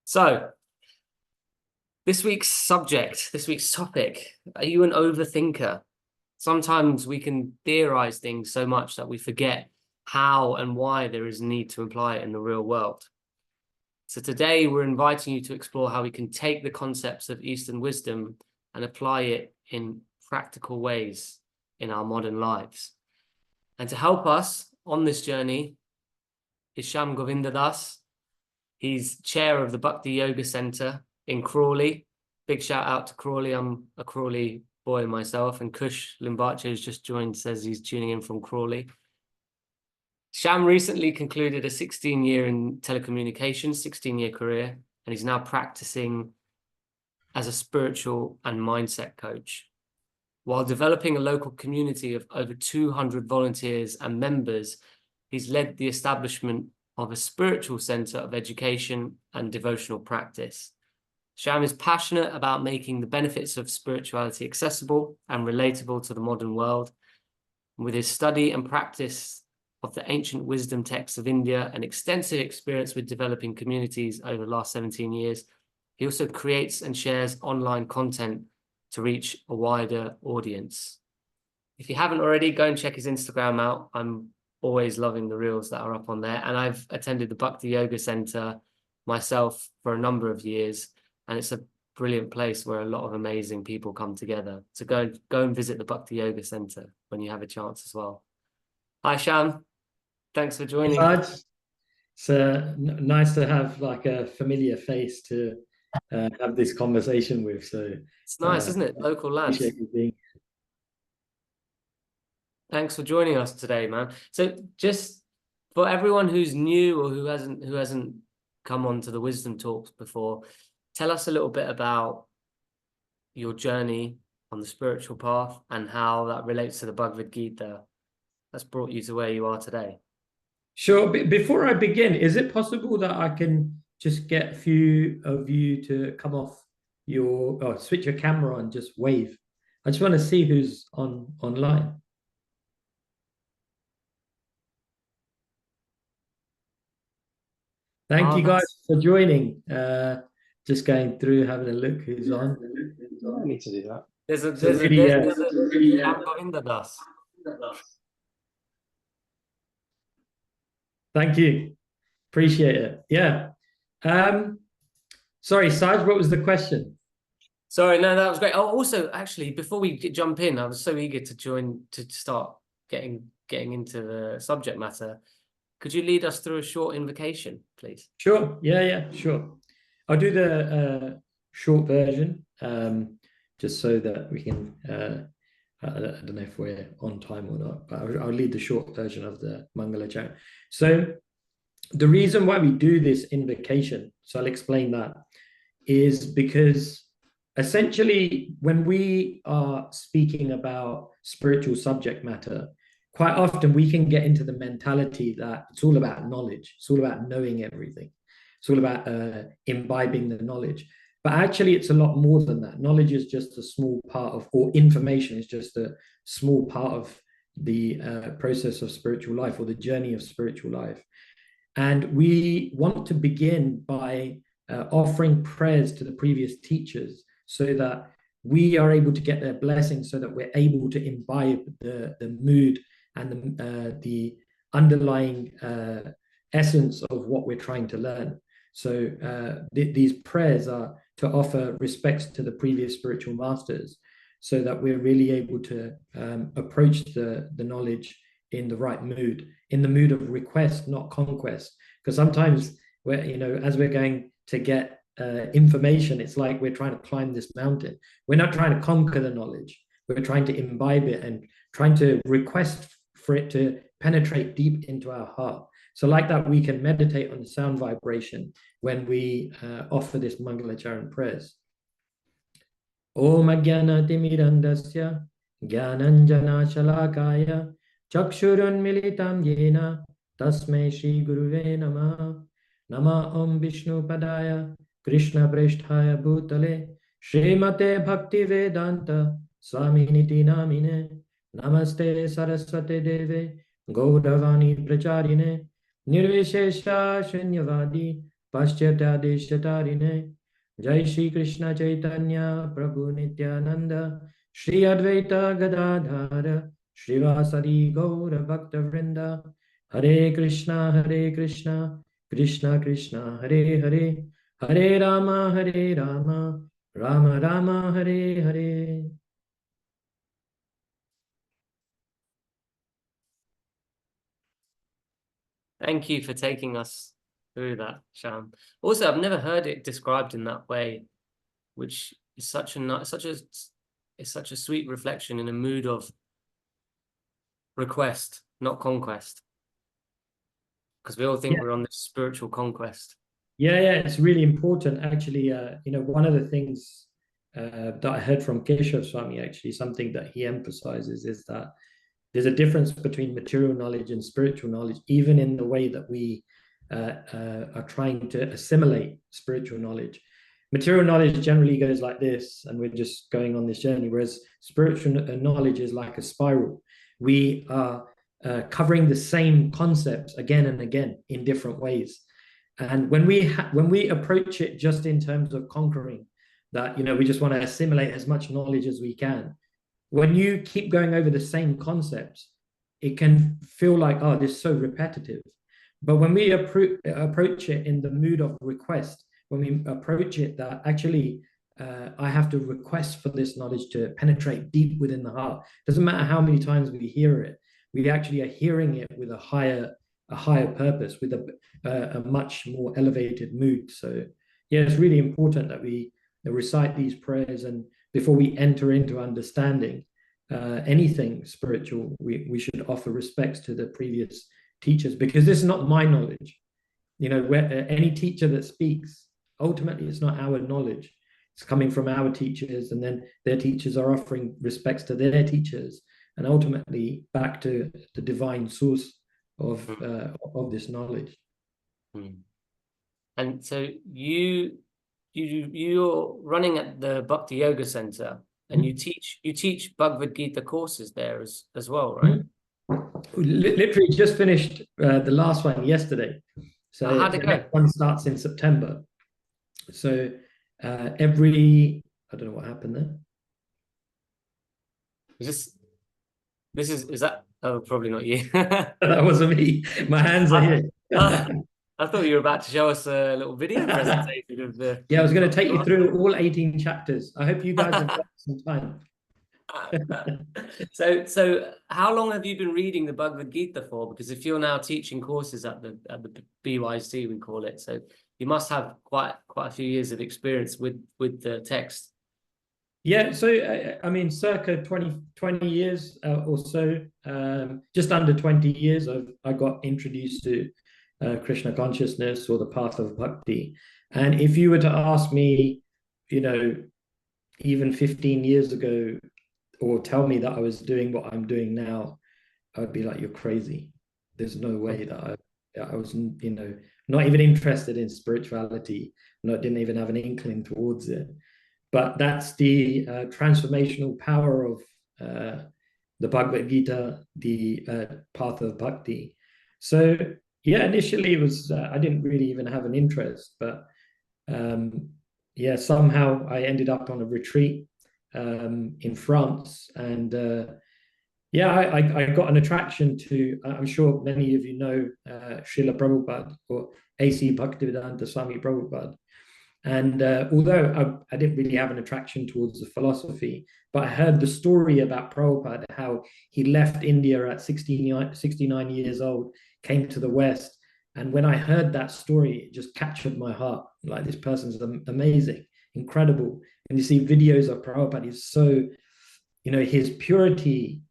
So, this week's subject, this week's topic, are you an overthinker? Sometimes we can theorize things so much that we forget how and why there is a need to apply it in the real world. So today we're inviting you to explore how we can take the concepts of Eastern wisdom and apply it in practical ways in our modern lives. And to help us on this journey is Shyam Govinda. He's chair of the Bhakti Yoga Center in Crawley. Big shout out to Crawley. I'm a Crawley boy myself, and Kush Limbache has just joined, says he's tuning in from Crawley. Shyam recently concluded a 16-year in telecommunications, 16-year career, and he's now practicing as a spiritual and mindset coach. While developing a local community of over 200 volunteers and members, he's led the establishment of a spiritual center of education and devotional practice. Shyam is passionate about making the benefits of spirituality accessible and relatable to the modern world. With his study and practice of the ancient wisdom texts of India and extensive experience with developing communities over the last 17 years, he also creates and shares online content to reach a wider audience. If you haven't already, go and check his Instagram out. I'm always loving the reels that are up on there. And I've attended the Bhakti Yoga Center myself for a number of years. And it's a brilliant place where a lot of amazing people come together. So go and visit the Bhakti Yoga Center when you have a chance as well. Hi, Shyam. Thanks for joining. It's nice to have like a familiar face to have this conversation with. So it's nice, isn't it? Local lads. Thanks for joining us today, man. So just for everyone who's new or who hasn't come on to the Wisdom Talks before, tell us a little bit about your journey on the spiritual path and how that relates to the Bhagavad-gita that's brought you to where you are today. Sure. Before I begin, is it possible that I can just get a few of you to come off switch your camera on, just wave? I just want to see who's online. Thank you guys for joining. Just going through, having a look who's on. I need to do that. There's a Govinda Das. Thank you. Appreciate it. Yeah. Sorry, Saj, what was the question? Sorry, no, that was great. Oh, also, actually, before we jump in, I was so eager to start getting into the subject matter. Could you lead us through a short invocation, please? Sure. Yeah, sure. I'll do the short version, just so that we can, I don't know if we're on time or not, but I'll lead the short version of the Mangala Chant. So the reason why we do this invocation, so I'll explain that, is because essentially when we are speaking about spiritual subject matter, quite often we can get into the mentality that it's all about knowledge. It's all about knowing everything. It's all about imbibing the knowledge. But actually, it's a lot more than that. Knowledge is just a small part of, or information is just a small part of the process of spiritual life or the journey of spiritual life. And we want to begin by offering prayers to the previous teachers so that we are able to get their blessings, so that we're able to imbibe the mood and the underlying essence of what we're trying to learn. So these prayers are to offer respects to the previous spiritual masters, so that we're really able to approach the knowledge in the right mood, in the mood of request, not conquest. Because sometimes as we're going to get information, it's like we're trying to climb this mountain. We're not trying to conquer the knowledge. We're trying to imbibe it and trying to request for it to penetrate deep into our heart. So like that, we can meditate on the sound vibration when we offer this Mangalacharan prayers. Om Ajnana Timirandasya Jnananjana Shalakaya Chakshurun Militam Yena Tasmai Shri Guruve Namah. Nama Om Vishnu Padaya Krishna Preshthaya Bhutale Srimate Bhakti Vedanta Swaminiti Namine Namaste Saraswate Deve Gauravani Pracharine Nirvishesha Shunyavadi Paschyata Deshatarine. Jai Shri Krishna Chaitanya Prabhu Nityananda Shri Advaita Gadadhara Srivasadi Gaura Bhakta Vrinda Hare Krishna Krishna Krishna Hare Hare Hare Rama Rama Rama Hare Hare. Thank you for taking us through that, Shyam. Also, I've never heard it described in that way, which is such a sweet reflection in a mood of request, not conquest. Because we all think we're on this spiritual conquest. Yeah, it's really important. Actually, one of the things that I heard from Keshav Swami, actually, something that he emphasizes is that there's a difference between material knowledge and spiritual knowledge, even in the way that we are trying to assimilate spiritual knowledge. Material knowledge generally goes like this, and we're just going on this journey, whereas spiritual knowledge is like a spiral. We are covering the same concepts again and again in different ways. And when we approach it just in terms of conquering, that we just want to assimilate as much knowledge as we can. When you keep going over the same concepts, it can feel like, oh, this is so repetitive. But when we approach it in the mood of request, when we approach it that actually I have to request for this knowledge to penetrate deep within the heart. Doesn't matter how many times we hear it, we actually are hearing it with a higher purpose, with a much more elevated mood. So yeah, it's really important that we recite these prayers, and before we enter into understanding anything spiritual, we should offer respects to the previous teachers, because this is not my knowledge. Where any teacher that speaks, ultimately it's not our knowledge. It's coming from our teachers, and then their teachers are offering respects to their teachers, and ultimately back to the divine source of this knowledge. And so you're running at the Bhakti Yoga Center, and you teach Bhagavad-gita courses there as well, right? Literally just finished the last one yesterday. So how'd it the go? next one starts in September. So I don't know what happened there. Is that? Oh, probably not you. That wasn't me. My hands are here. I thought you were about to show us a little video presentation of the. Yeah, I was going to take you through all 18 chapters. I hope you guys have got some time. So how long have you been reading the Bhagavad-gita for? Because if you're now teaching courses at the BYC, we call it, so you must have quite a few years of experience with the text. Yeah, so I mean, circa 20 years or so, just under 20 years, I got introduced to Krishna consciousness, or the path of bhakti. And if you were to ask me, even 15 years ago, or tell me that I was doing what I'm doing now, I'd be like, you're crazy. There's no way that I was, not even interested in spirituality. Didn't even have an inkling towards it. But that's the transformational power of the Bhagavad-gita, the path of bhakti. So yeah, initially it was, I didn't really even have an interest, but somehow I ended up on a retreat in France, and I got an attraction to, I'm sure many of you know Srila Prabhupada, or A.C. Bhaktivedanta Swami Prabhupada. And although I didn't really have an attraction towards the philosophy, but I heard the story about Prabhupada, how he left India at 69 years old, came to the West. And when I heard that story, it just captured my heart. Like, this person's amazing, incredible. And you see videos of Prabhupada, he's so, his purity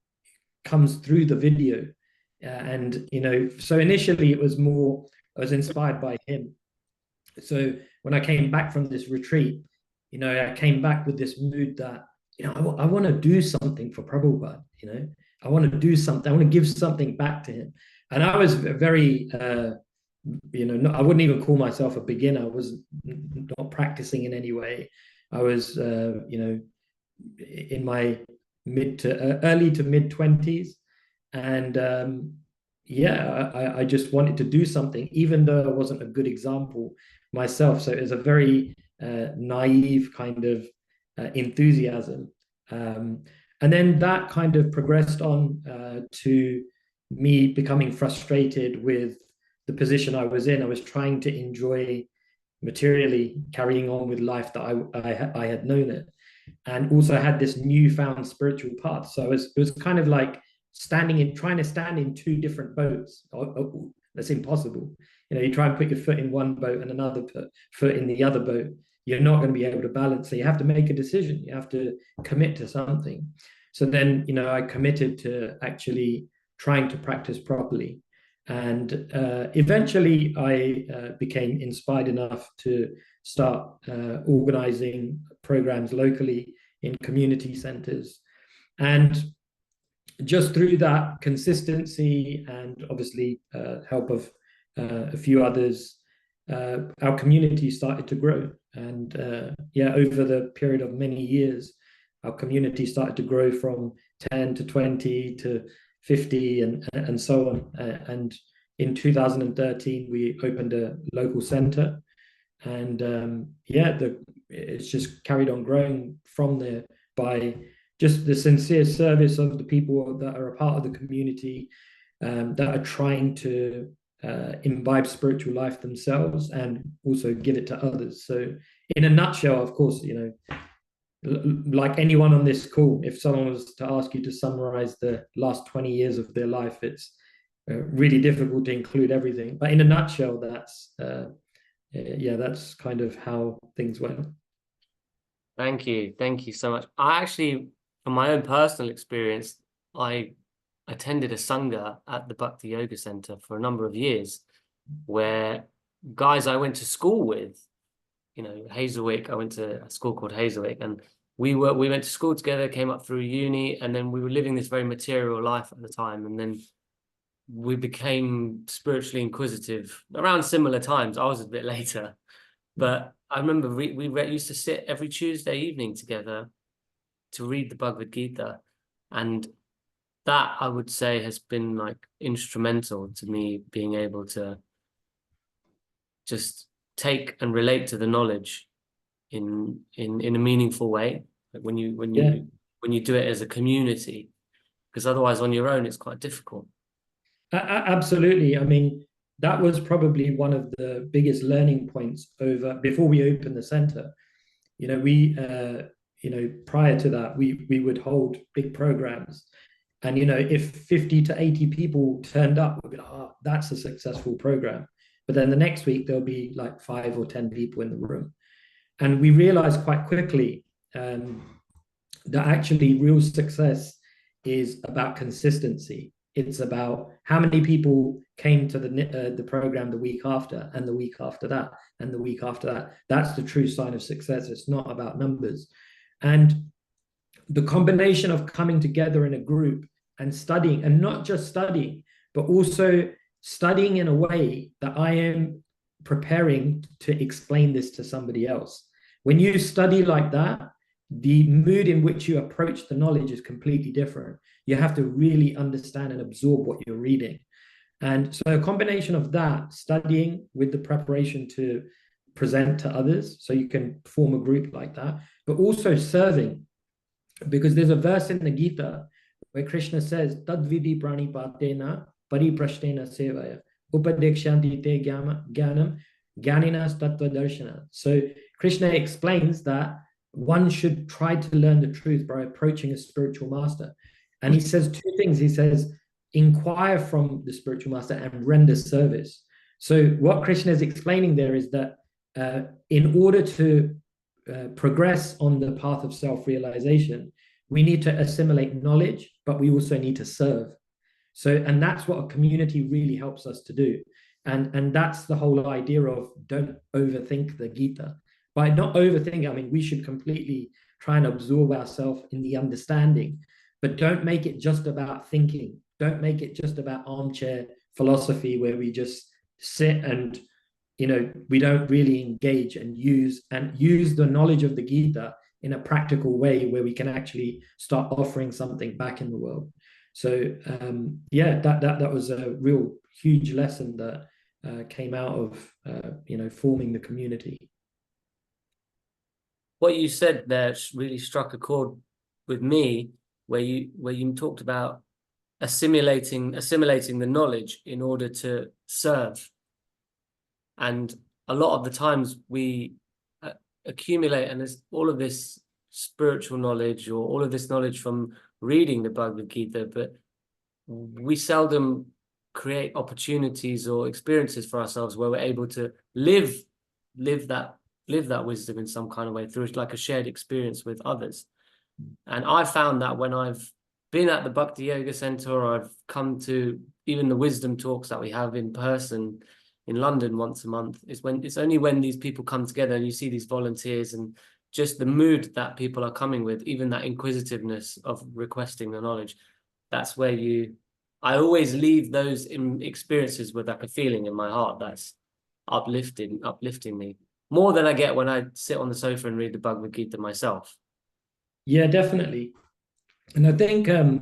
comes through the video. So initially I was inspired by him. So when I came back from this retreat, I came back with this mood that, I want to do something for Prabhupada, I want to do something, I want to give something back to him. And I was very, I wouldn't even call myself a beginner. I was not practicing in any way. I was, in my early to mid 20s. And I just wanted to do something, even though I wasn't a good example. myself. So it was a very naive kind of enthusiasm. And then that kind of progressed on to me becoming frustrated with the position I was in. I was trying to enjoy materially carrying on with life that I had known it, and also had this newfound spiritual path. So it was kind of like trying to stand in two different boats. That's impossible. You try and put your foot in one boat and another foot in the other boat. You're not going to be able to balance. So you have to make a decision. You have to commit to something. So then, I committed to actually trying to practice properly. And eventually I became inspired enough to start organizing programs locally in community centers. And just through that consistency and obviously help of a few others, our community started to grow. And over the period of many years, our community started to grow from 10 to 20 to 50 and so on. And in 2013, we opened a local center. And it's just carried on growing from there by just the sincere service of the people that are a part of the community, that are trying to imbibe spiritual life themselves and also give it to others. So in a nutshell, of course, like anyone on this call, if someone was to ask you to summarize the last 20 years of their life, it's really difficult to include everything. But in a nutshell, that's kind of how things went. Thank you so much. I actually, from my own personal experience, I attended a sangha at the Bhakti Yoga Center for a number of years, where guys I went to school with, Hazelwick, I went to a school called Hazelwick, and we went to school together, came up through uni, and then we were living this very material life at the time. And then we became spiritually inquisitive around similar times. I was a bit later, but I remember we used to sit every Tuesday evening together to read the Bhagavad-gita. And that, I would say, has been like instrumental to me being able to just take and relate to the knowledge in a meaningful way. Like when you do it as a community, because otherwise on your own it's quite difficult. Absolutely. I mean, that was probably one of the biggest learning points before we opened the center. Prior to that, we would hold big programs, and if 50 to 80 people turned up, we'd be like, oh, that's a successful program. But then the next week there'll be like 5 or 10 people in the room, and we realized quite quickly that actually real success is about consistency. It's about how many people came to the program the week after, and the week after that, and the week after that. That's the true sign of success. It's not about numbers. And the combination of coming together in a group and studying, and not just studying, but also studying in a way that I am preparing to explain this to somebody else. When you study like that, the mood in which you approach the knowledge is completely different. You have to really understand and absorb what you're reading. And so a combination of that, studying with the preparation to present to others, so you can form a group like that, but also serving, because there's a verse in the Gita where Krishna says, Tadvidi prani patena pariprashtena sevaya upadekshanti te jnanam jnaninas tattva darshana. So Krishna explains that one should try to learn the truth by approaching a spiritual master. And he says 2 things. He says, inquire from the spiritual master and render service. So what Krishna is explaining there is that in order to progress on the path of self-realization, we need to assimilate knowledge, but we also need to serve. And that's what a community really helps us to do. And that's the whole idea of don't overthink the Gita. By not overthinking, I mean, we should completely try and absorb ourselves in the understanding, but don't make it just about thinking. Don't make it just about armchair philosophy where we just sit and, we don't really engage and use the knowledge of the Gita in a practical way where we can actually start offering something back in the world. So that was a real huge lesson that came out of forming the community. What you said there really struck a chord with me, where you talked about assimilating the knowledge in order to serve. And a lot of the times we accumulate, and there's all of this spiritual knowledge or all of this knowledge from reading the Bhagavad-gita, but we seldom create opportunities or experiences for ourselves where we're able to live that wisdom in some kind of way through like a shared experience with others. And I found that when I've been at the Bhakti Yoga Center, or I've come to even the wisdom talks that we have in person in London once a month, it's only when these people come together and you see these volunteers and just the mood that people are coming with, even that inquisitiveness of requesting the knowledge, that's where I always leave those experiences with like a feeling in my heart that's uplifting me, more than I get when I sit on the sofa and read the Bhagavad Gita myself. Yeah, definitely. And I think, a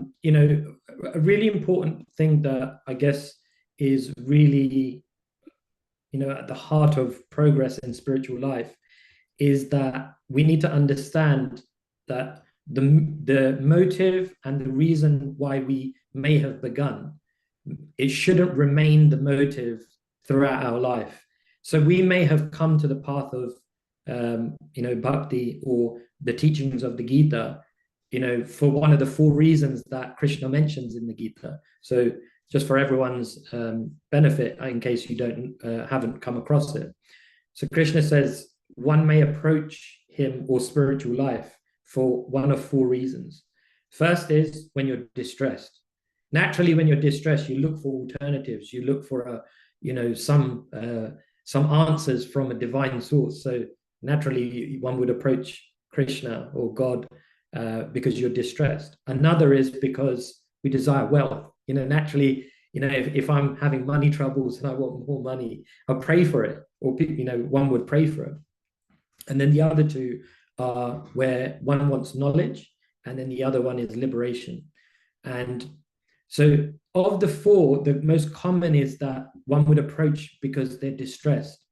really important thing that I guess is really, at the heart of progress in spiritual life is that we need to understand that the motive and the reason why we may have begun, it shouldn't remain the motive throughout our life. So we may have come to the path of, bhakti or the teachings of the Gita, for one of the 4 reasons that Krishna mentions in the Gita. So just for everyone's benefit, in case you haven't come across it. So Krishna says one may approach him or spiritual life for one of 4 reasons. First is when you're distressed. Naturally, when you're distressed, you look for alternatives. You look for some answers from a divine source. So naturally, one would approach Krishna or God because you're distressed. Another is because we desire wealth. Naturally, if I'm having money troubles and I want more money, I'll pray for it, or one would pray for it. And then the other 2 are where one wants knowledge, and then the other one is liberation. And so of the 4, the most common is that one would approach because they're distressed.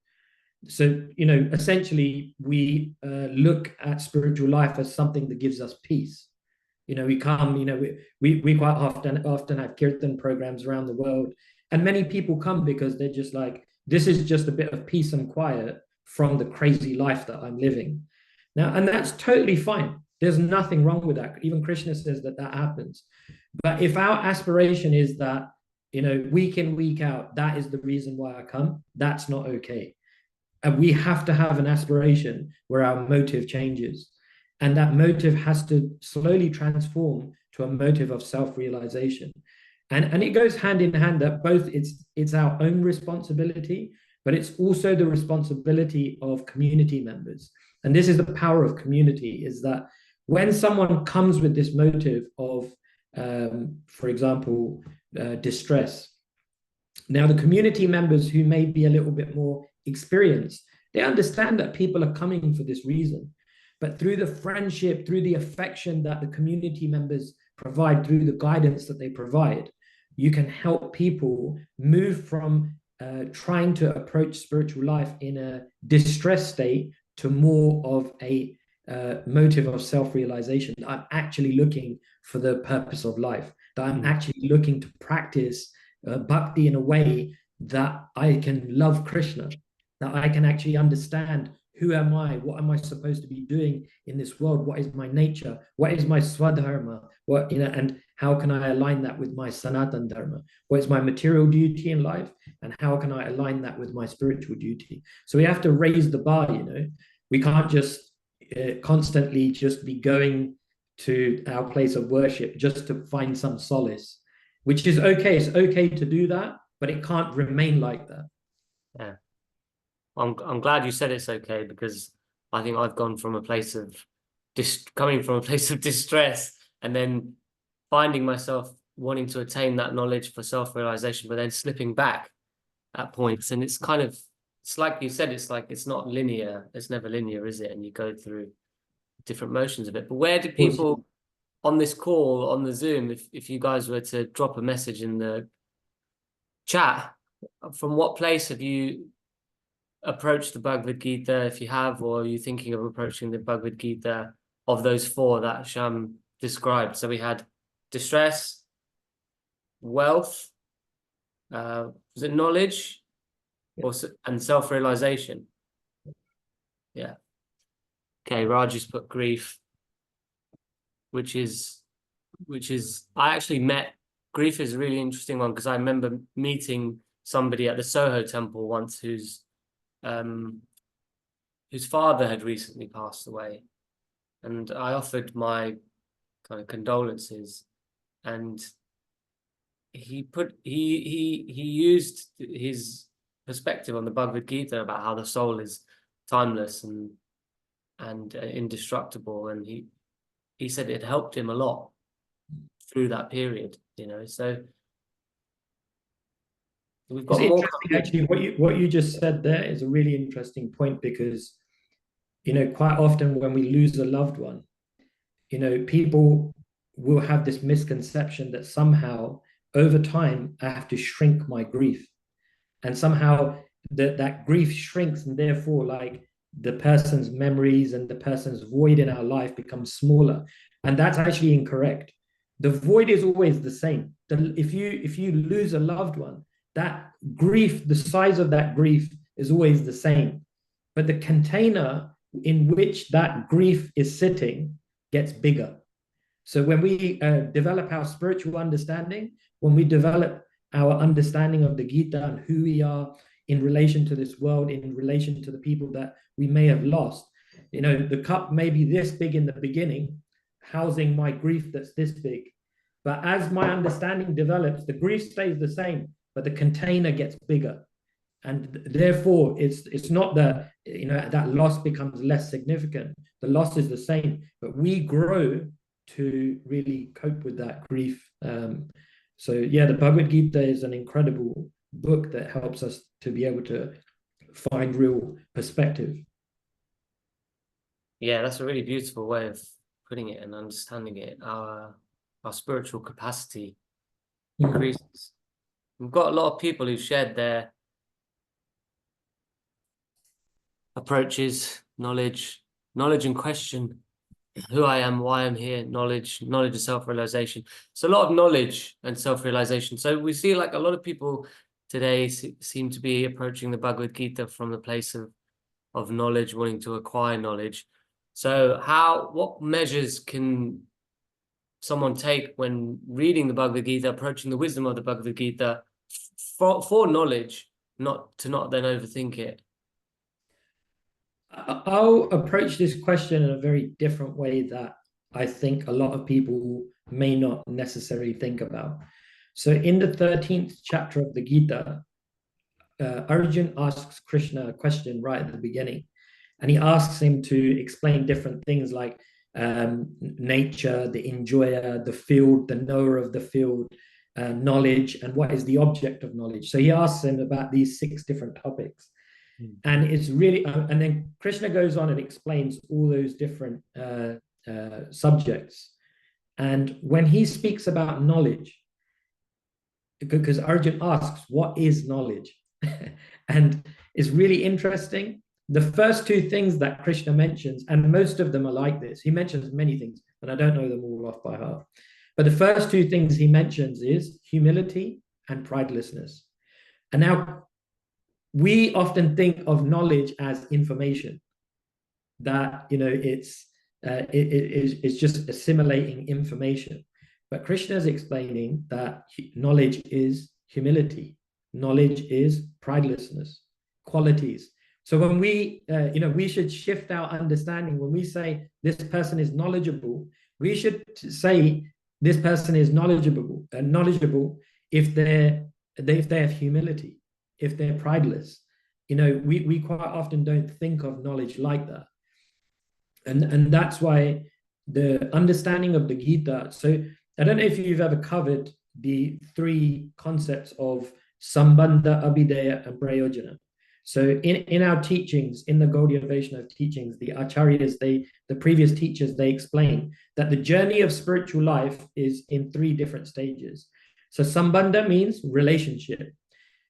So, essentially we look at spiritual life as something that gives us peace. We come, we quite often have kirtan programs around the world, and many people come because they're just like, this is just a bit of peace and quiet from the crazy life that I'm living now. And that's totally fine. There's nothing wrong with that. Even Krishna says that happens. But if our aspiration is that, week in, week out, that is the reason why I come, that's not okay. And we have to have an aspiration where our motive changes. And that motive has to slowly transform to a motive of self-realization. And it goes hand in hand that both it's our own responsibility, but it's also the responsibility of community members. And this is the power of community, is that when someone comes with this motive of, for example, distress, now the community members who may be a little bit more experienced, they understand that people are coming for this reason. But through the friendship, through the affection that the community members provide, through the guidance that they provide, you can help people move from trying to approach spiritual life in a distressed state to more of a motive of self-realization. I'm actually looking for the purpose of life, that I'm actually looking to practice bhakti in a way that I can love Krishna, that I can actually understand who am I, what am I supposed to be doing in this world, what is my nature, what is my swadharma, and how can I align that with my sanatan dharma, what is my material duty in life, and how can I align that with my spiritual duty. So we have to raise the bar. We can't just constantly just be going to our place of worship just to find some solace, which is okay. It's okay to do that, but it can't remain like that. Yeah. I'm glad you said it's okay, because I think I've gone from a place of coming from a place of distress and then finding myself wanting to attain that knowledge for self-realization, but then slipping back at points. And it's kind of, it's like you said, it's like, it's not linear. It's never linear, is it? And you go through different motions of it. But where do people on this call, on the Zoom, if you guys were to drop a message in the chat, from what place have you approached the Bhagavad-gita, if you have, or are you thinking of approaching the Bhagavad-gita of those four that Shyam described? So we had distress, wealth, was it knowledge, and self-realization? Yeah. Okay, Raji's put grief, which is I actually met grief is a really interesting one, because I remember meeting somebody at the Soho temple once whose father had recently passed away, and I offered my kind of condolences, and he used his perspective on the Bhagavad Gita about how the soul is timeless and indestructible, and he said it helped him a lot through that period, you know. So we've got more. Actually, what you just said there is a really interesting point, because, you know, quite often when we lose a loved one, you know, people will have this misconception that somehow over time I have to shrink my grief, and somehow that grief shrinks, and therefore, like, the person's memories and the person's void in our life becomes smaller. And that's actually incorrect. The void is always the same. If you lose a loved one, that grief, the size of that grief is always the same, but the container in which that grief is sitting gets bigger. So when we develop our spiritual understanding, when we develop our understanding of the Gita and who we are in relation to this world, in relation to the people that we may have lost, you know, the cup may be this big in the beginning, housing my grief that's this big. But as my understanding develops, the grief stays the same, but the container gets bigger. And therefore, it's not that, you know, that loss becomes less significant. The loss is the same, but we grow to really cope with that grief. So yeah, the Bhagavad Gita is an incredible book that helps us to be able to find real perspective. Yeah, that's a really beautiful way of putting it and understanding it. Our spiritual capacity increases. We've got a lot of people who shared their approaches, knowledge and question who I am, why I'm here, knowledge of self-realization. So a lot of knowledge and self-realization. So we see like a lot of people today seem to be approaching the Bhagavad Gita from the place of knowledge, wanting to acquire knowledge. So what measures can someone take when reading the Bhagavad Gita, approaching the wisdom of the Bhagavad Gita for knowledge, not then overthink it? I'll approach this question in a very different way that I think a lot of people may not necessarily think about. So in the 13th chapter of the Gita, Arjun asks Krishna a question right at the beginning, and he asks him to explain different things like nature, the enjoyer, the field, the knower of the field, knowledge, and what is the object of knowledge. So he asks him about these 6 different topics. And it's really, and then Krishna goes on and explains all those different subjects. And when he speaks about knowledge, because Arjun asks, what is knowledge? And it's really interesting. The first 2 things that Krishna mentions, and most of them are like this, he mentions many things, and I don't know them all off by heart. But the first 2 things he mentions is humility and pridelessness. And now, we often think of knowledge as information, that, you know, it's just assimilating information. But Krishna is explaining that knowledge is humility, knowledge is pridelessness, qualities. So when we, we should shift our understanding. When we say this person is knowledgeable, we should say this person is knowledgeable if they have humility, if they're prideless. You know, we quite often don't think of knowledge like that. And that's why the understanding of the Gita. So I don't know if you've ever covered the 3 concepts of Sambandha, Abhideya, and Prayojana. So in our teachings, in the Gaudiya Vaishnava teachings, the acharyas, the previous teachers, they explain that the journey of spiritual life is in 3 different stages. So Sambandha means relationship.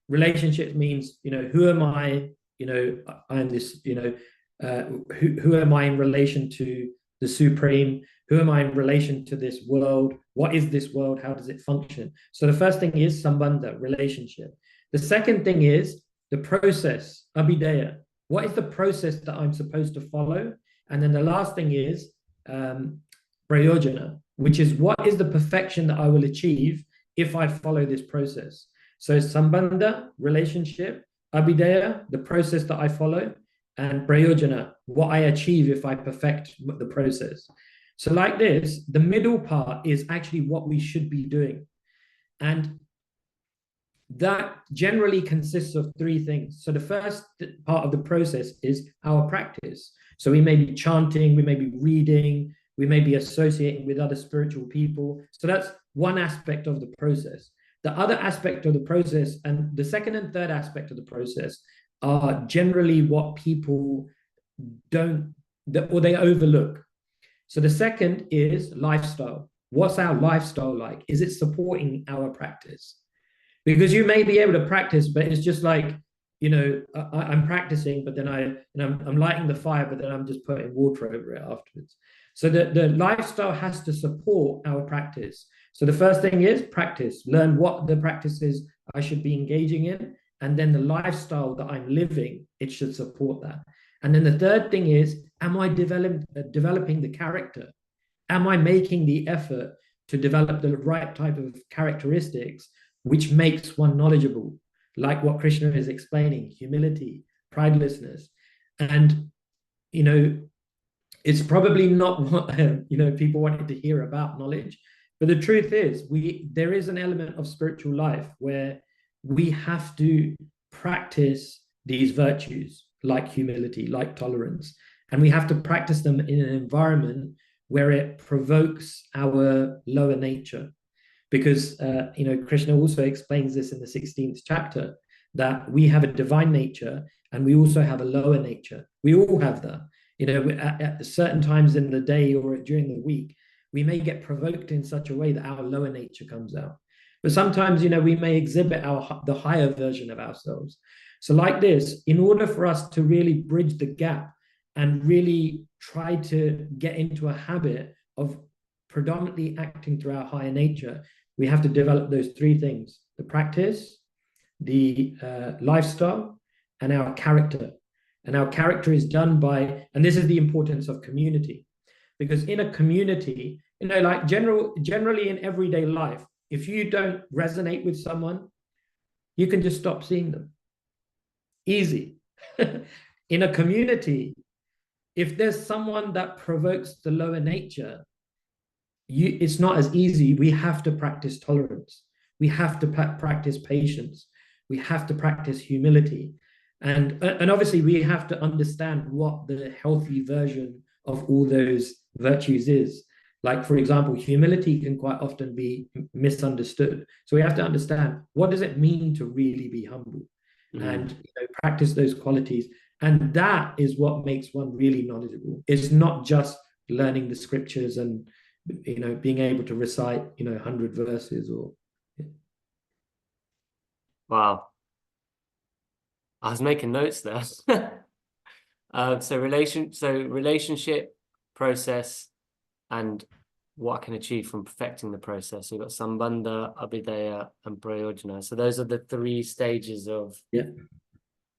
Relationships means, who am I? I am this, who am I in relation to the supreme? Who am I in relation to this world? What is this world? How does it function? So the first thing is sambandha, relationship. The second thing is the process, abhideya. What is the process that I'm supposed to follow? And then the last thing is prayojana, which is what is the perfection that I will achieve if I follow this process. So sambandha, relationship, abhideya, the process that I follow, and prayojana, what I achieve if I perfect the process. So like this, the middle part is actually what we should be doing. And that generally consists of three things. So the first part of the process is our practice. So we may be chanting, we may be reading, we may be associating with other spiritual people. So that's one aspect of the process. The other aspect of the process, and the second and third aspect of the process, are generally what people don't, or they overlook. So the second is lifestyle. What's our lifestyle like? Is it supporting our practice? Because you may be able to practice, but it's just like, I'm practicing, but then I'm lighting the fire, but then I'm just putting water over it afterwards. So the lifestyle has to support our practice. So the first thing is practice, learn what the practices I should be engaging in. And then the lifestyle that I'm living, it should support that. And then the third thing is, am I developing the character? Am I making the effort to develop the right type of characteristics which makes one knowledgeable, like what Krishna is explaining, humility, pridelessness. And, it's probably not what, people wanted to hear about knowledge. But the truth is, there is an element of spiritual life where we have to practice these virtues, like humility, like tolerance. And we have to practice them in an environment where it provokes our lower nature. Because, Krishna also explains this in the 16th chapter, that we have a divine nature and we also have a lower nature. We all have that. At certain times in the day or during the week, we may get provoked in such a way that our lower nature comes out. But sometimes, we may exhibit the higher version of ourselves. So like this, in order for us to really bridge the gap and really try to get into a habit of predominantly acting through our higher nature, we have to develop those three things: the practice, the lifestyle, and our character. And our character is done by, and this is the importance of community, because in a community, like generally in everyday life, if you don't resonate with someone, you can just stop seeing them. Easy. In a community, if there's someone that provokes the lower nature, it's not as easy. We have to practice tolerance. We have to practice patience. We have to practice humility. And obviously we have to understand what the healthy version of all those virtues is. Like, for example, humility can quite often be misunderstood. So we have to understand, what does it mean to really be humble? And practice those qualities. And that is what makes one really knowledgeable. It's not just learning the scriptures and being able to recite 100 verses or Wow. I was making notes there. So relationship, process, and what I can achieve from perfecting the process. So we've got sambandha, abhideya, and prayojana. So those are the three stages of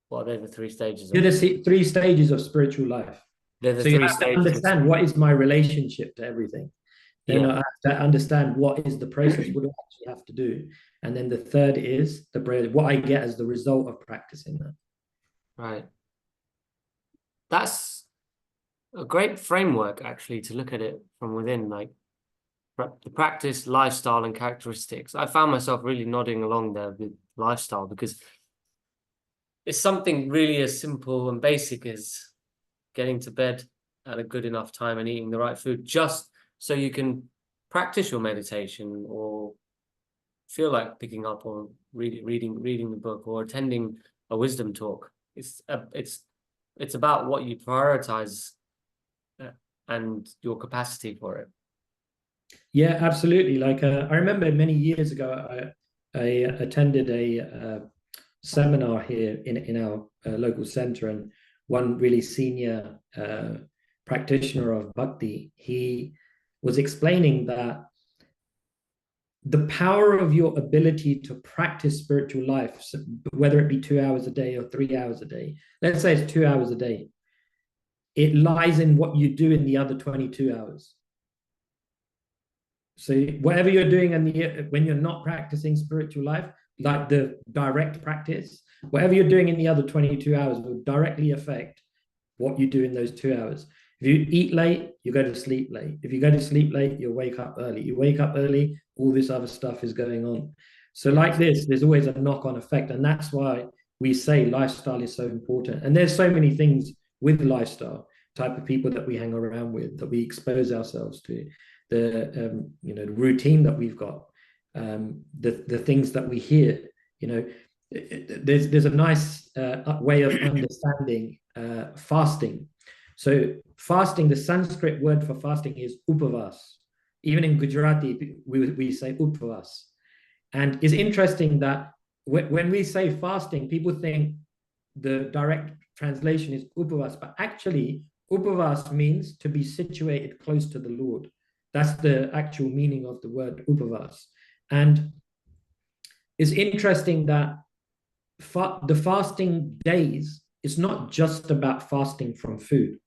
what are they, the three stages of? the three stages of spiritual life. They're the so you three have to stages understand what is my relationship to everything. Then I have to understand what is the process, what do I actually have to do. And then the third is what I get as the result of practicing that. Right. That's a great framework, actually, to look at it from within, like the practice, lifestyle, and characteristics. I found myself really nodding along there with lifestyle, because it's something really as simple and basic as getting to bed at a good enough time and eating the right food, just so you can practice your meditation or feel like picking up or reading the book or attending a wisdom talk. It's about what you prioritize and your capacity for it. Yeah, absolutely. Like I remember many years ago, I attended a seminar here in our local center, and one really senior practitioner of bhakti, he was explaining that the power of your ability to practice spiritual life, whether it be 2 hours a day or 3 hours a day, let's say it's 2 hours a day, it lies in what you do in the other 22 hours. So whatever you're doing when you're not practicing spiritual life, like the direct practice, whatever you're doing in the other 22 hours will directly affect what you do in those 2 hours. If you eat late, you go to sleep late. If you go to sleep late, you wake up early. You wake up early, all this other stuff is going on. So like this, there's always a knock-on effect. And that's why we say lifestyle is so important. And there's so many things with lifestyle, type of people that we hang around with, that we expose ourselves to, the the routine that we've got, the things that we hear. There's a nice way of understanding fasting. So fasting, the Sanskrit word for fasting is upavas. Even in Gujarati, we say upavas. And it's interesting that when we say fasting, people think the direct translation is upavas, but actually upavas means to be situated close to the Lord. That's the actual meaning of the word upavas. And it's interesting that the fasting days is not just about fasting from food.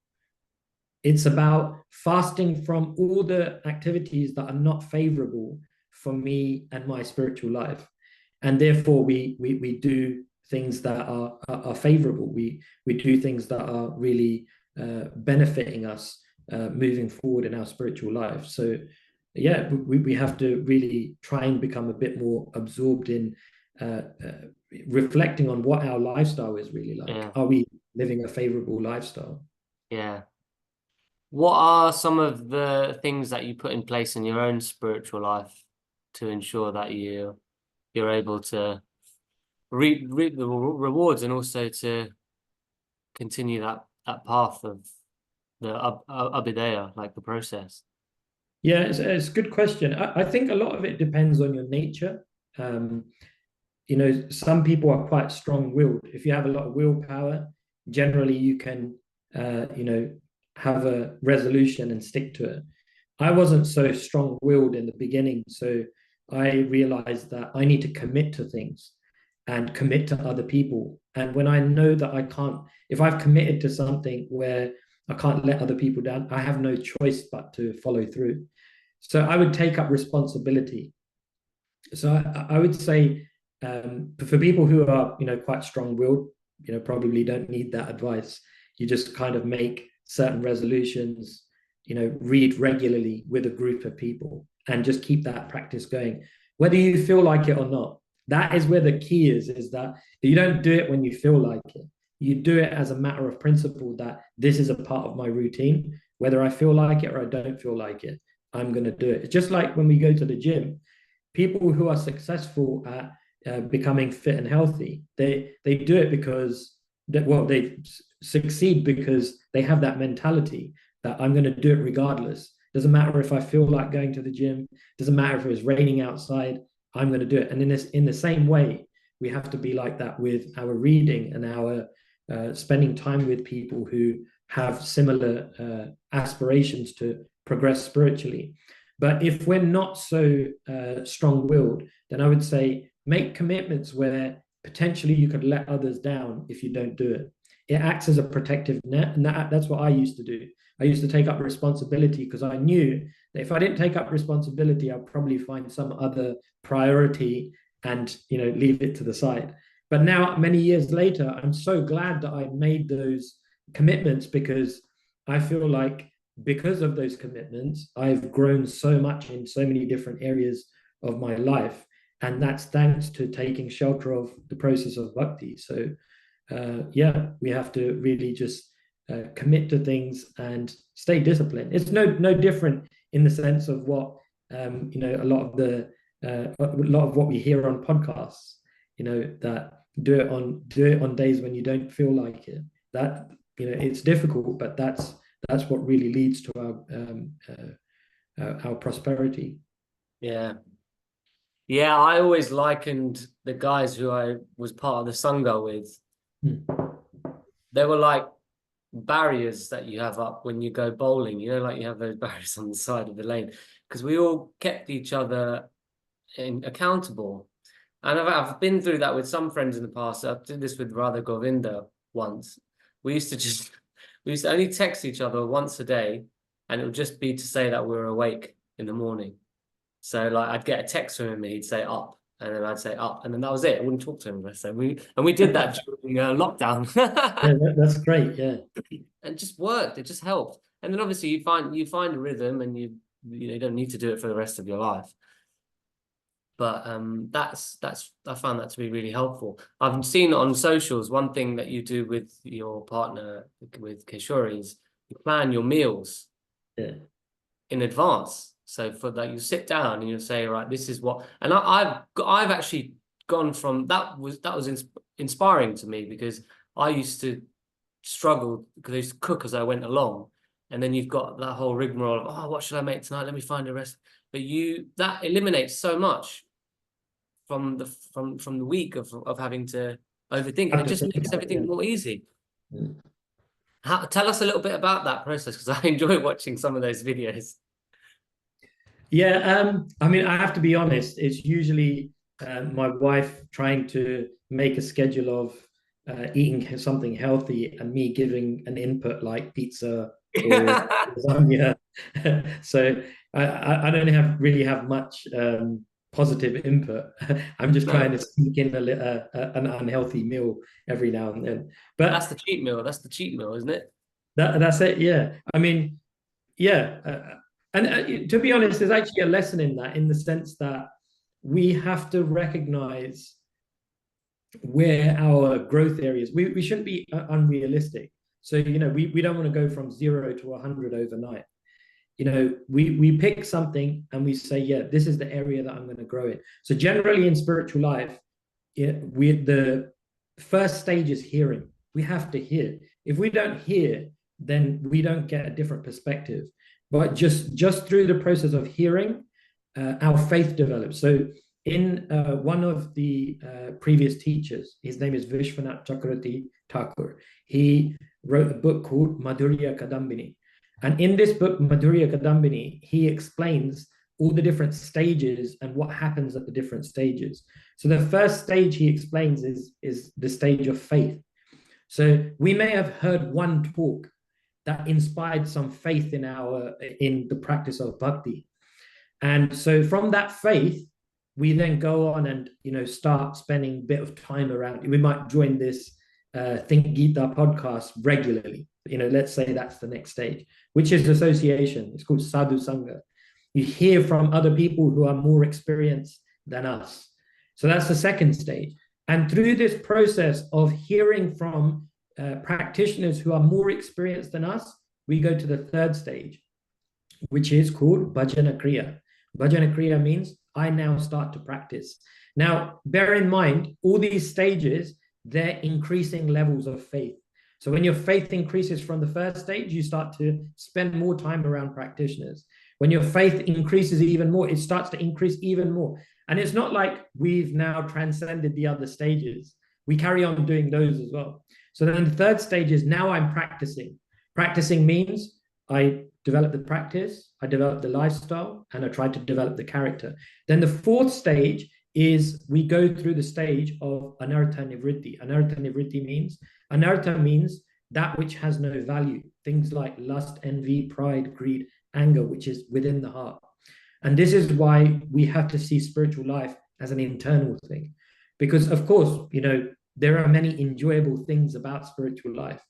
It's about fasting from all the activities that are not favorable for me and my spiritual life. And therefore, we do things that are favorable. We do things that are really benefiting us moving forward in our spiritual life. So, yeah, we have to really try and become a bit more absorbed in reflecting on what our lifestyle is really like. Yeah. Are we living a favorable lifestyle? Yeah. What are some of the things that you put in place in your own spiritual life to ensure that you're able to reap the rewards and also to continue that path of the abhidaya, like the process? Yeah, it's a good question. I think a lot of it depends on your nature. Some people are quite strong-willed. If you have a lot of willpower, generally you can, have a resolution and stick to it. I wasn't so strong-willed in the beginning, so I realized that I need to commit to things and commit to other people. And when I know that I can't, if I've committed to something where I can't let other people down, I have no choice but to follow through. So I would take up responsibility. So I would say, for people who are, quite strong-willed, probably don't need that advice. You just kind of make certain resolutions, read regularly with a group of people and just keep that practice going, whether you feel like it or not. That is where the key is that you don't do it when you feel like it. You do it as a matter of principle, that this is a part of my routine. Whether I feel like it or I don't feel like it, I'm going to do it. It's just like when we go to the gym. People who are successful at becoming fit and healthy, they do it because they succeed because they have that mentality that I'm going to do it regardless. Doesn't matter if I feel like going to the gym. Doesn't matter if it's raining outside. I'm going to do it. And in the same way, we have to be like that with our reading and our spending time with people who have similar aspirations to progress spiritually. But if we're not so strong-willed, then I would say make commitments where potentially you could let others down if you don't do it. It acts as a protective net, and that's what I used to do. I used to take up responsibility because I knew that if I didn't take up responsibility, I'd probably find some other priority and leave it to the side. But now, many years later, I'm so glad that I made those commitments, because I feel like because of those commitments, I've grown so much in so many different areas of my life. And that's thanks to taking shelter of the process of bhakti. So, we have to really just commit to things and stay disciplined. It's no different in the sense of what, a lot of what we hear on podcasts, that do it on days when you don't feel like it. That, it's difficult, but that's what really leads to our prosperity. Yeah. Yeah, I always likened the guys who I was part of the Sangha with. They were like barriers that you have up when you go bowling, like you have those barriers on the side of the lane, because we all kept each other accountable. And I've been through that with some friends in the past. I did this with Radha Govinda once. We used to only text each other once a day, and it would just be to say that we were awake in the morning. So like I'd get a text from him and he'd say up, and then I'd say up, and then that was it. I wouldn't talk to him. So we did that during lockdown. Yeah, that's great. Yeah. And it just worked. It just helped. And then obviously you find a rhythm, and you don't need to do it for the rest of your life. But that's I found that to be really helpful. I've seen on socials, one thing that you do with your partner, with Kishore, is you plan your meals in advance. So for that, you sit down and you say, right, this is what, and I've actually gone from that was inspiring to me, because I used to struggle because I used to cook as I went along, and then you've got that whole rigmarole of, oh, what should I make tonight? Let me find a recipe. But that eliminates so much from the week of having to overthink, and it just makes everything more easy. Tell us a little bit about that process, because I enjoy watching some of those videos. Yeah, I mean, I have to be honest, it's usually my wife trying to make a schedule of eating something healthy, and me giving an input like pizza or lasagna. So I don't really have much positive input. I'm just trying to sneak in an unhealthy meal every now and then. But that's the cheat meal. That's the cheat meal, isn't it? That's it. Yeah. I mean, yeah. And to be honest, there's actually a lesson in that, in the sense that we have to recognize where our growth areas. We shouldn't be unrealistic. So we don't want to go from 0 to 100 overnight. We pick something and we say, yeah, this is the area that I'm going to grow in. So generally in spiritual life, the first stage is hearing. We have to hear. If we don't hear, then we don't get a different perspective. But just through the process of hearing, our faith develops. So in one of the previous teachers, his name is Vishwanath Chakravarti Thakur. He wrote a book called Madhurya Kadambini. And in this book, Madhurya Kadambini, he explains all the different stages and what happens at the different stages. So the first stage he explains is the stage of faith. So we may have heard one talk that inspired some faith in the practice of bhakti. And so from that faith, we then go on and start spending a bit of time around. We might join this Think Gita podcast regularly. Let's say that's the next stage, which is association. It's called sadhu sangha. You hear from other people who are more experienced than us. So that's the second stage. And through this process of hearing from practitioners who are more experienced than us, we go to the third stage, which is called bhajana kriya. Bhajana kriya means I now start to practice. Now, bear in mind, all these stages, they're increasing levels of faith. So when your faith increases from the first stage, you start to spend more time around practitioners. When your faith increases even more, it starts to increase even more. And it's not like we've now transcended the other stages. We carry on doing those as well. So then the third stage is now I'm practicing. Practicing means I develop the practice, I develop the lifestyle, and I try to develop the character. Then the fourth stage is we go through the stage of anartha nivritti. Anartha means that which has no value. Things like lust, envy, pride, greed, anger, which is within the heart. And this is why we have to see spiritual life as an internal thing. Because of course, there are many enjoyable things about spiritual life.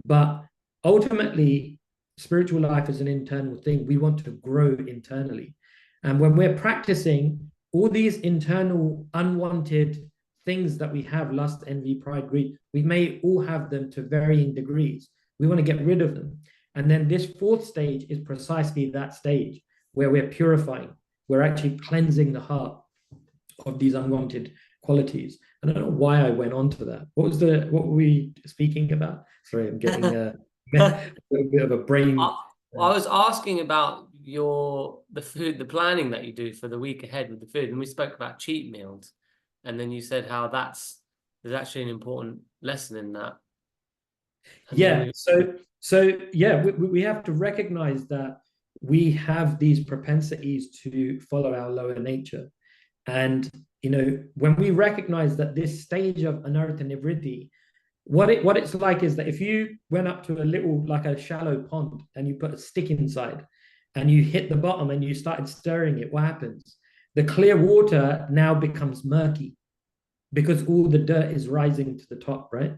But ultimately, spiritual life is an internal thing. We want to grow internally. And when we're practicing, all these internal unwanted things that we have, lust, envy, pride, greed, we may all have them to varying degrees. We want to get rid of them. And then this fourth stage is precisely that stage where we're purifying. We're actually cleansing the heart of these unwanted qualities. I don't know why I went on to that. What were we speaking about? Sorry, I'm getting a bit of a brain. I was asking about the food, the planning that you do for the week ahead with the food, and we spoke about cheat meals, and then you said how there's actually an important lesson in that. And Yeah. So yeah, we have to recognize that we have these propensities to follow our lower nature. And when we recognize that this stage of anartha nivritti, what it's like is that if you went up to a little, like a shallow pond, and you put a stick inside and you hit the bottom and you started stirring it, what happens? The clear water now becomes murky because all the dirt is rising to the top, right?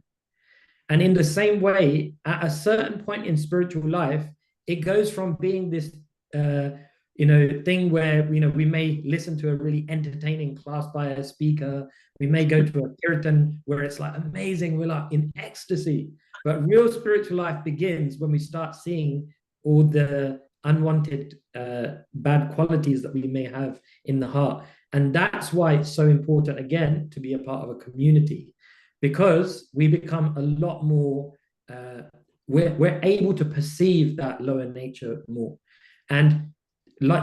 And in the same way, at a certain point in spiritual life, it goes from being this thing where we may listen to a really entertaining class by a speaker. We may go to a kirtan where it's like amazing, we're like in ecstasy. But real spiritual life begins when we start seeing all the unwanted bad qualities that we may have in the heart. And that's why it's so important, again, to be a part of a community, because we become a lot more we're able to perceive that lower nature more. And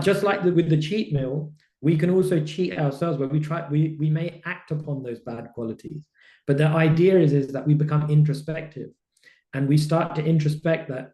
just like with the cheat meal, we can also cheat ourselves where we may act upon those bad qualities. But the idea is that we become introspective, and we start to introspect that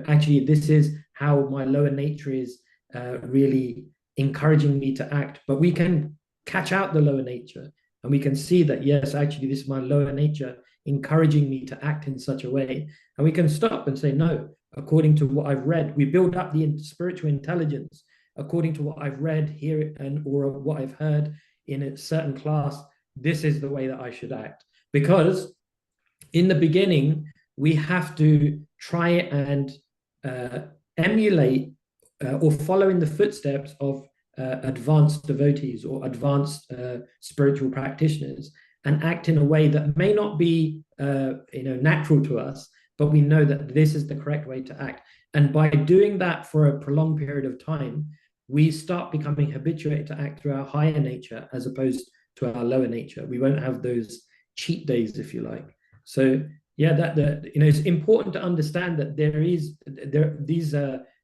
actually this is how my lower nature is really encouraging me to act. But we can catch out the lower nature, and we can see that, yes, actually, this is my lower nature encouraging me to act in such a way. And we can stop and say, no, according to what I've read, we build up the spiritual intelligence according to what I've read here or what I've heard in a certain class. This is the way that I should act. Because in the beginning, we have to try and emulate or follow in the footsteps of advanced devotees or advanced spiritual practitioners, and act in a way that may not be natural to us, but we know that this is the correct way to act. And by doing that for a prolonged period of time, we start becoming habituated to act through our higher nature as opposed to our lower nature. We won't have those cheat days, if you like. So yeah, it's important to understand that these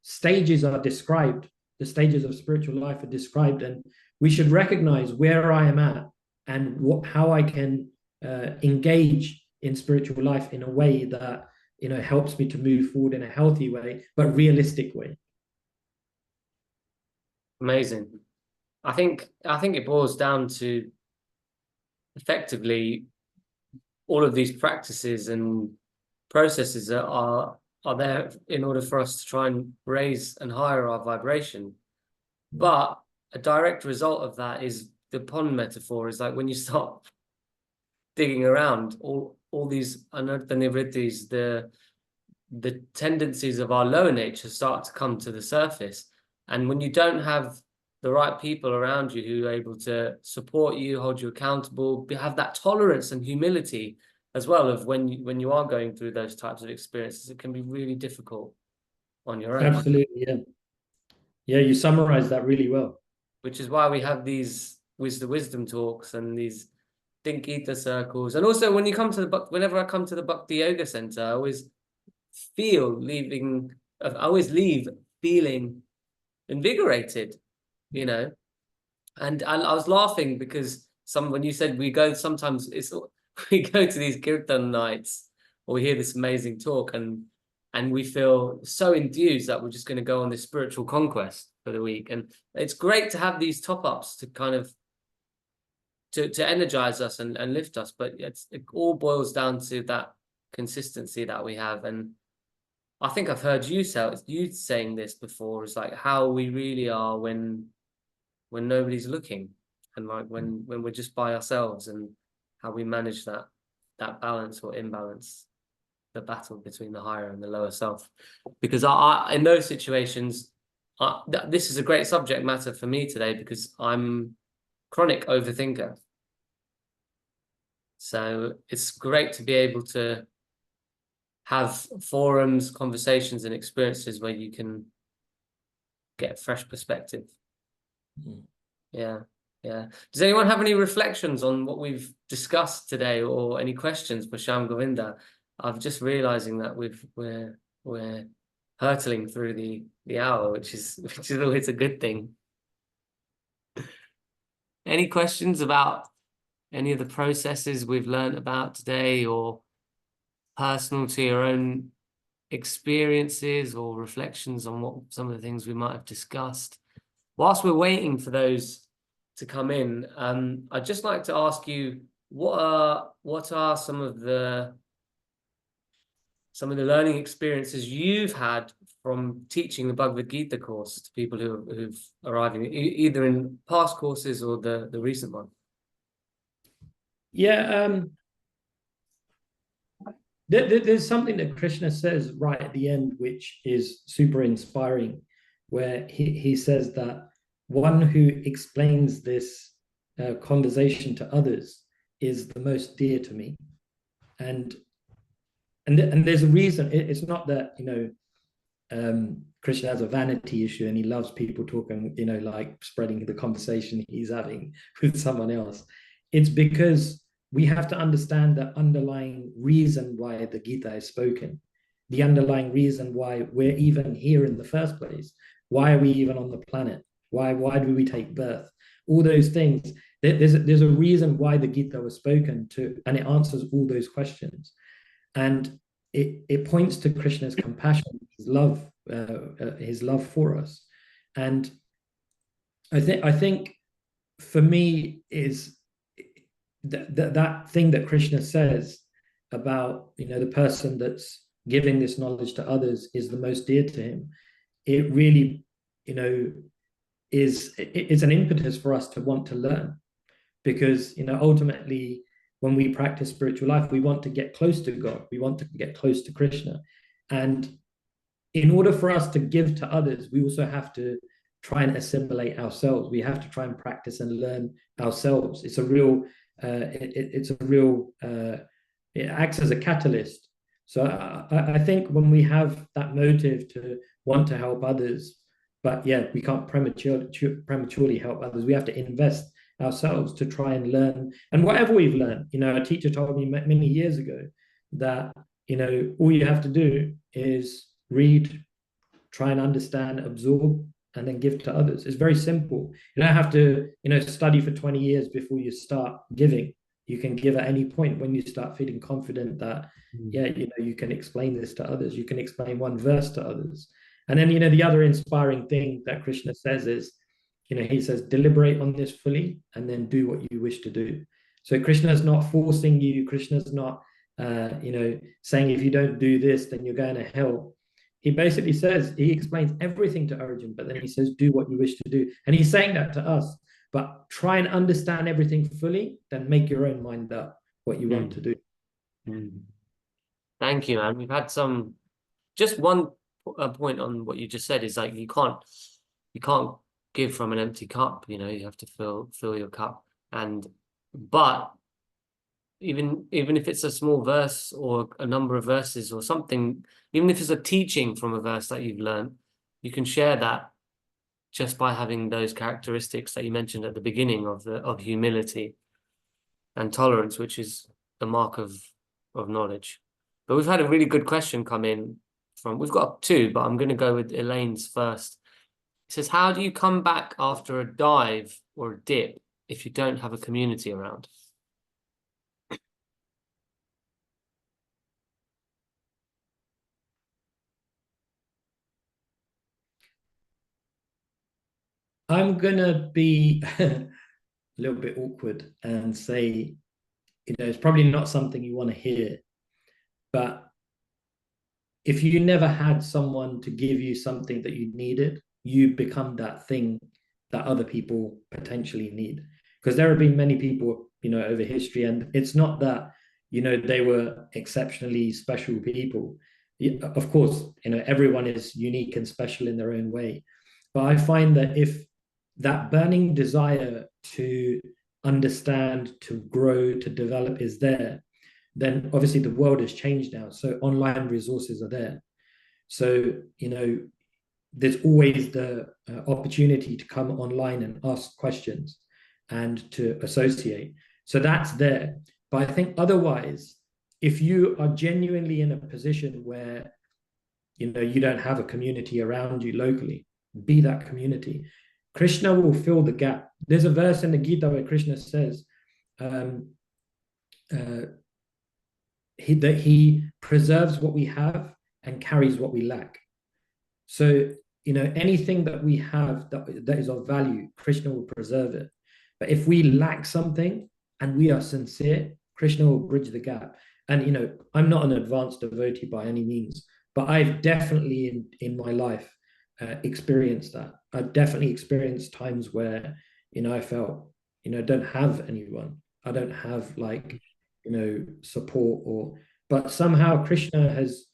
stages are described. The stages of spiritual life are described, and we should recognize where I am at and how I can engage in spiritual life in a way that helps me to move forward in a healthy way, but realistic way. Amazing. I think it boils down to effectively all of these practices and processes that are there in order for us to try and raise and higher our vibration. But a direct result of that is the pond metaphor, is like when you start digging around, all these anartha nivrittis, the tendencies of our lower nature start to come to the surface. And when you don't have the right people around you who are able to support you, hold you accountable, have that tolerance and humility as well of when you are going through those types of experiences, it can be really difficult on your own. Absolutely, yeah. Yeah, you summarized that really well. Which is why we have these wisdom talks and these think ether circles. And also when you come to whenever I come to the Bhakti Yoga Center, I always leave feeling invigorated, And I was laughing because when you said we go to these kirtan nights, or we hear this amazing talk, and we feel so enthused that we're just going to go on this spiritual conquest for the week. And it's great to have these top-ups to kind of to energize us and lift us, but it all boils down to that consistency that we have. And I think I've heard you saying this before, is like how we really are when nobody's looking, and like when we're just by ourselves, and how we manage that balance or imbalance, the battle between the higher and the lower self. Because I in those situations, this is a great subject matter for me today, because I'm chronic overthinker. So it's great to be able to have forums, conversations, and experiences where you can get a fresh perspective. Yeah. Does anyone have any reflections on what we've discussed today, or any questions for Shyam Govinda? I'm just realizing that we're hurtling through the hour, which is always a good thing. Any questions about any of the processes we've learned about today, or personal to your own experiences or reflections on what some of the things we might have discussed? Whilst we're waiting for those to come in, I'd just like to ask you, what are some of the learning experiences you've had from teaching the Bhagavad-gita course to people who've arriving, either in past courses or the recent one? Yeah, there's something that Krishna says right at the end, which is super inspiring, where he says that one who explains this conversation to others is the most dear to me. And there's a reason. It's not that, Krishna has a vanity issue and he loves people talking, like spreading the conversation he's having with someone else. It's because we have to understand the underlying reason why the Gita is spoken, the underlying reason why we're even here in the first place. Why are we even on the planet? Why do we take birth? All those things. There's a reason why the Gita was spoken to, and it answers all those questions. And it points to Krishna's compassion, his love for us. And I think for me is that thing that Krishna says about, the person that's giving this knowledge to others is the most dear to him. It really, is an impetus for us to want to learn, because, ultimately, when we practice spiritual life, we want to get close to God. We want to get close to Krishna. And in order for us to give to others, we also have to try and assimilate ourselves. We have to try and practice and learn ourselves. It's a real, it acts as a catalyst. So I think when we have that motive to want to help others, but yeah, we can't prematurely help others. We have to invest ourselves to try and learn. And whatever we've learned, a teacher told me many years ago that, all you have to do is read, try and understand, absorb, and then give to others. It's very simple. You don't have to, study for 20 years before you start giving. You can give at any point when you start feeling confident that, you can explain this to others. You can explain one verse to others. And then, the other inspiring thing that Krishna says is, he says, deliberate on this fully and then do what you wish to do. So Krishna's not forcing you. Krishna's not, saying if you don't do this, then you're going to hell. He basically says, he explains everything to Arjun, but then he says, do what you wish to do. And he's saying that to us, but try and understand everything fully, then make your own mind up what you want to do. Thank you, man. We've had just one point on what you just said is like, you can't give from an empty cup, you have to fill your cup. But even if it's a small verse or a number of verses or something, even if it's a teaching from a verse that you've learned, you can share that just by having those characteristics that you mentioned at the beginning of humility and tolerance, which is the mark of knowledge. But we've had a really good question come in we've got two, but I'm going to go with Elaine's first. It says, how do you come back after a dive or a dip if you don't have a community around? I'm going to be a little bit awkward and say, it's probably not something you want to hear, but if you never had someone to give you something that you needed, you become that thing that other people potentially need. Because there have been many people, over history, and it's not that, they were exceptionally special people. Of course, everyone is unique and special in their own way. But I find that if that burning desire to understand, to grow, to develop is there, then obviously the world has changed now. So online resources are there. So, there's always the opportunity to come online and ask questions and to associate. So that's there. But I think otherwise, if you are genuinely in a position where, you don't have a community around you locally. Be that community. Krishna will fill the gap. There's a verse in the Gita where Krishna says that he preserves what we have and carries what we lack. So, anything that we have that is of value, Krishna will preserve it. But if we lack something and we are sincere, Krishna will bridge the gap. And, I'm not an advanced devotee by any means, but I've definitely in my life experienced that. I've definitely experienced times where, I felt, I don't have anyone. I don't have support, but somehow Krishna has,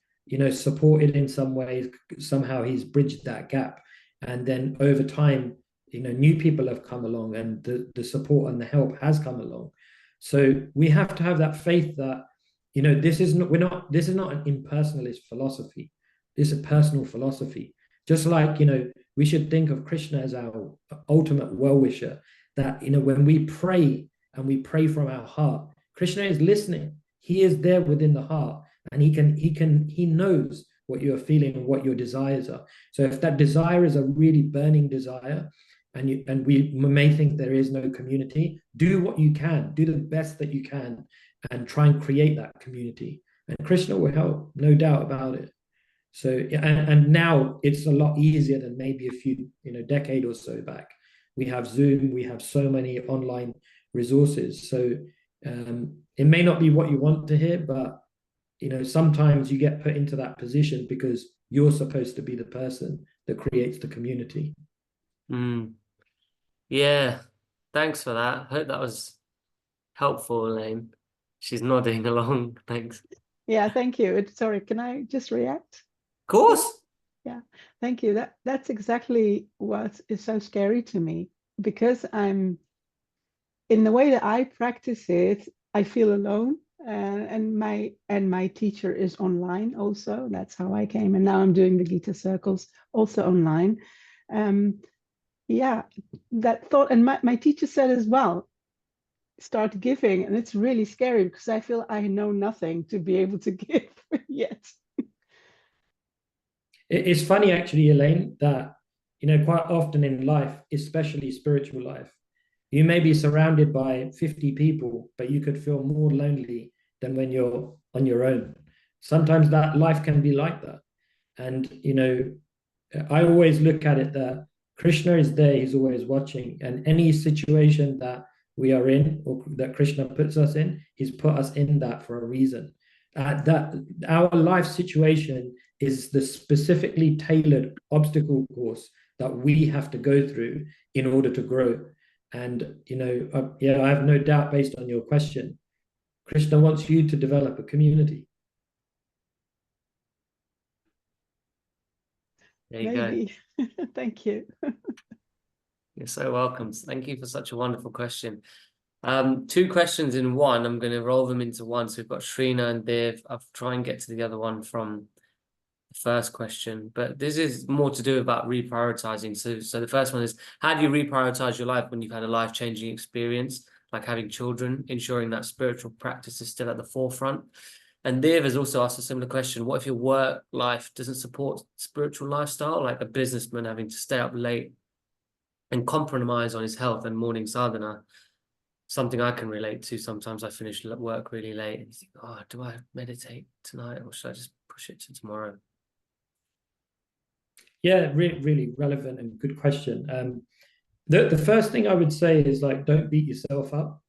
supported in some ways. Somehow he's bridged that gap. And then over time, new people have come along, and the support and the help has come along. So we have to have that faith that, this is not an impersonalist philosophy. This is a personal philosophy. Just like, we should think of Krishna as our ultimate well-wisher, that, when we pray and we pray from our heart, Krishna is listening. He is there within the heart, and he knows what you're feeling and what your desires are. So if that desire is a really burning desire, and we may think there is no community, do what you can, do the best that you can, and try and create that community. And Krishna will help, no doubt about it. So, and now it's a lot easier than maybe a few, decade or so back. We have Zoom, we have so many online resources. So it may not be what you want to hear, but sometimes you get put into that position because you're supposed to be the person that creates the community. Yeah, thanks for that. I hope that was helpful, Elaine. She's nodding along. Thanks. Yeah, thank you. Sorry, can I just react? Of course. Yeah, thank you. That's exactly what is so scary to me, because I'm, in the way that I practice it, I feel alone. And my teacher is online also. That's how I came. And now I'm doing the Gita circles also online. Yeah, that thought. And my teacher said as well, start giving. And it's really scary because I feel I know nothing to be able to give yet. It's funny, actually, Elaine, that, quite often in life, especially spiritual life, you may be surrounded by 50 people, but you could feel more lonely than when you're on your own. Sometimes that life can be like that. And, I always look at it that Krishna is there, he's always watching. And any situation that we are in, or that Krishna puts us in, he's put us in that for a reason. That our life situation is the specifically tailored obstacle course that we have to go through in order to grow. And, I have no doubt, based on your question, Krishna wants you to develop a community. There you Maybe. go. Thank you. You're so welcome. Thank you for such a wonderful question. Two questions in one. I'm going to roll them into one. So we've got Shrina and Dev. I'll try and get to the other one from the first question, but this is more to do about reprioritizing. So the first one is, how do you reprioritize your life when you've had a life-changing experience, like having children, ensuring that spiritual practice is still at the forefront? And Dev has also asked a similar question. What if your work life doesn't support spiritual lifestyle, like a businessman having to stay up late and compromise on his health and morning sadhana? Something I can relate to. Sometimes I finish work really late and you think, oh, do I meditate tonight, or should I just push it to tomorrow? Yeah, really, really relevant and good question. The first thing I would say is, don't beat yourself up.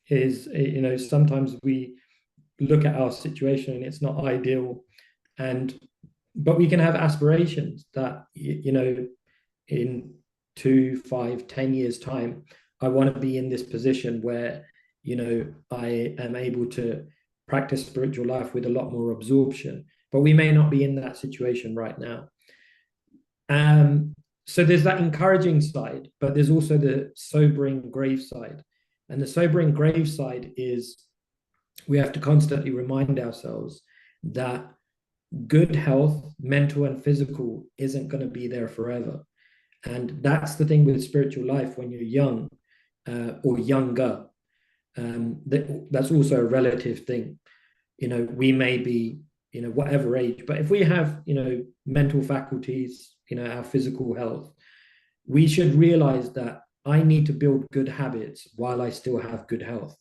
Sometimes we look at our situation and it's not ideal, but we can have aspirations that, in 2, 5, 10 years time, I want to be in this position where, I am able to practice spiritual life with a lot more absorption, but we may not be in that situation right now. So there's that encouraging side, but there's also the sobering grave side. And the sobering grave side is, we have to constantly remind ourselves that good health, mental and physical, isn't going to be there forever. And that's the thing with spiritual life when you're young, or younger. That's also a relative thing. We may be whatever age. But if we have, mental faculties, our physical health, we should realize that I need to build good habits while I still have good health.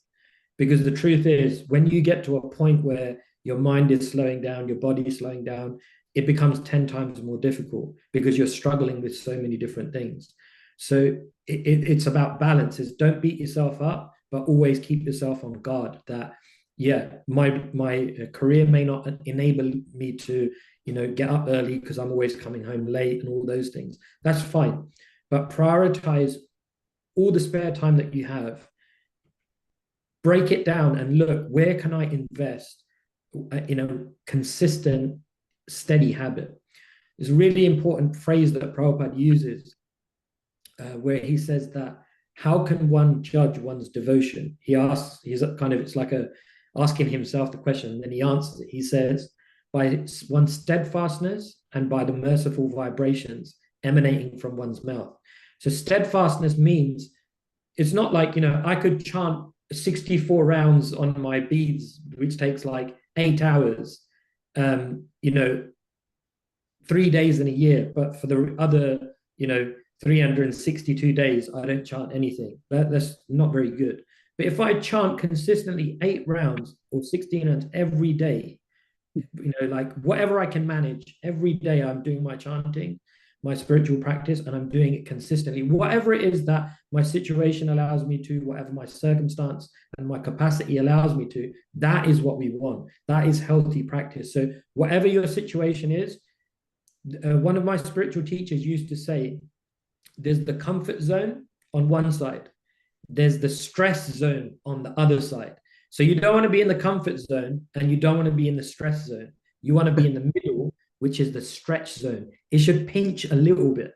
Because the truth is, when you get to a point where your mind is slowing down, your body is slowing down, it becomes 10 times more difficult because you're struggling with so many different things. So it's about balance. Is don't beat yourself up, but always keep yourself on guard that, yeah, my career may not enable me to, get up early because I'm always coming home late and all those things. That's fine. But prioritize all the spare time that you have. Break it down and look, where can I invest in a consistent, steady habit? There's a really important phrase that Prabhupada uses where he says that, how can one judge one's devotion? It's like asking himself the question, and then he answers it. He says, by one's steadfastness and by the merciful vibrations emanating from one's mouth. So steadfastness means, it's not like, I could chant 64 rounds on my beads, which takes like 8 hours, 3 days in a year. But for the other, 362 days, I don't chant anything. That's not very good. But if I chant consistently 8 rounds or 16 rounds every day, like whatever I can manage, every day I'm doing my chanting, my spiritual practice, and I'm doing it consistently. Whatever it is that my situation allows me to, whatever my circumstance and my capacity allows me to, that is what we want. That is healthy practice. So whatever your situation is, one of my spiritual teachers used to say, there's the comfort zone on one side, there's the stress zone on the other side. So you don't want to be in the comfort zone and you don't want to be in the stress zone. You want to be in the middle, which is the stretch zone. It should pinch a little bit.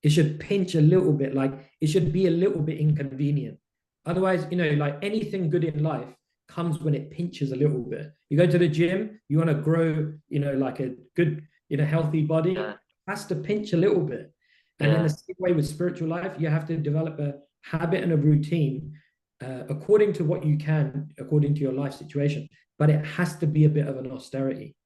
It should pinch a little bit, like it should be a little bit inconvenient. Otherwise, like anything good in life comes when it pinches a little bit. You go to the gym, you want to grow, like a good, healthy body, it has to pinch a little bit. And in the same way with spiritual life, you have to develop a habit and a routine according to what you can, according to your life situation. But it has to be a bit of an austerity.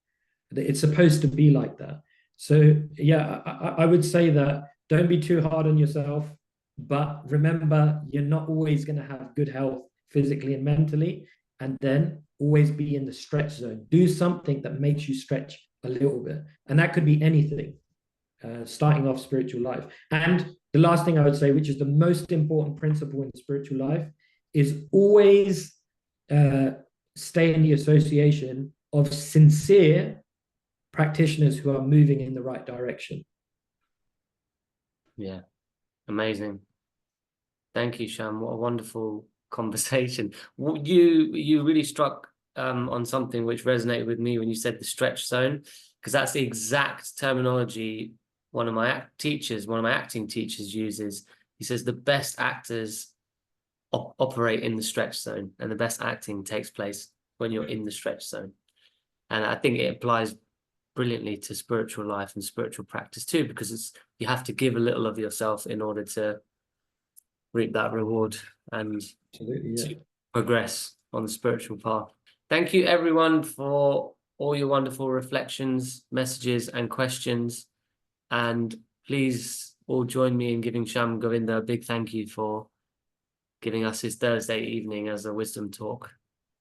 It's supposed to be like that. So yeah, I would say that don't be too hard on yourself, but remember, you're not always going to have good health physically and mentally, and then always be in the stretch zone. Do something that makes you stretch a little bit, and that could be anything, starting off spiritual life. And the last thing I would say, which is the most important principle in spiritual life, is always stay in the association of sincere practitioners who are moving in the right direction. Yeah, amazing. Thank you, Shyam. What a wonderful conversation. You really struck on something which resonated with me when you said the stretch zone, because that's the exact terminology one of my acting teachers uses. He says the best actors operate in the stretch zone, and the best acting takes place when you're in the stretch zone. And I think it applies brilliantly to spiritual life and spiritual practice too, because you have to give a little of yourself in order to reap that reward and to progress on the spiritual path. Thank you everyone for all your wonderful reflections, messages and questions, and please all join me in giving Shyam Govinda a big thank you for giving us his Thursday evening as a wisdom talk.